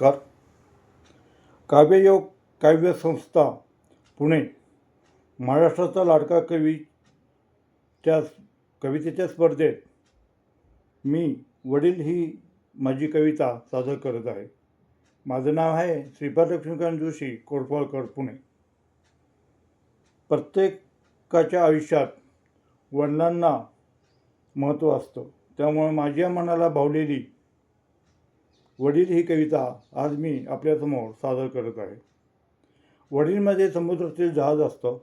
नमस्कार. काव्ययोग काव्य संस्था पुणे महाराष्ट्राचा लाडका कवी त्या कवितेच्या स्पर्धेत मी वडील ही माझी कविता सादर करत आहे. माझं नाव आहे श्रीपाद लक्ष्मीकांत जोशी, कोरफळकर, पुणे. प्रत्येकाच्या आयुष्यात वडिलांना महत्त्व असतं, त्यामुळे माझ्या मनाला भावलेली वडील ही कविता आज मी आपल्यासमोर सादर करत आहे. वडीलमध्ये समुद्रातील जहाज असतं.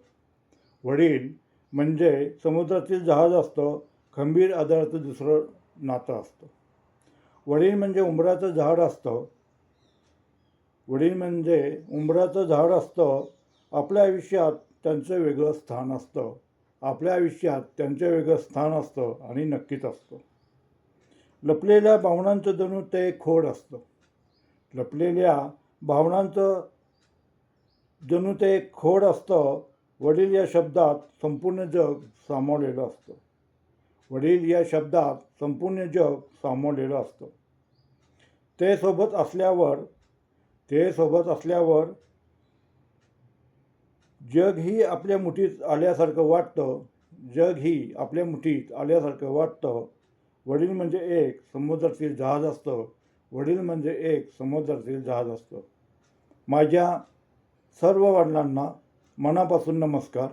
वडील म्हणजे समुद्रातील जहाज असतं, खंबीर आदराचं दुसरं नातं असतं. वडील म्हणजे उंबराचं झाड असतं. वडील म्हणजे उंबराचं झाड असतं. आपल्या आयुष्यात त्यांचं वेगळं स्थान असतं. आपल्या आयुष्यात त्यांचं वेगळं स्थान असतं आणि नक्कीच असतं. लपलेल्या भावनांचं जणू ते एक खोड असतं. लपलेल्या भावनांचं जणू ते एक खोड असतं. वडील या शब्दात संपूर्ण जग सामावलेलं असतं. वडील या शब्दात संपूर्ण जग सामावलेलं असतं. ते सोबत असल्यावर जग ही आपल्या मुठीत आल्यासारखं वाटतं. वडील म्हणजे एक समुद्रातील जहाज असतं. माझ्या सर्व वडिलांना मनापासून नमस्कार.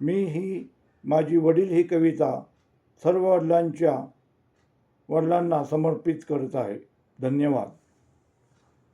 मी ही माझी वडील ही कविता सर्व वडिलांना समर्पित करत आहे. धन्यवाद.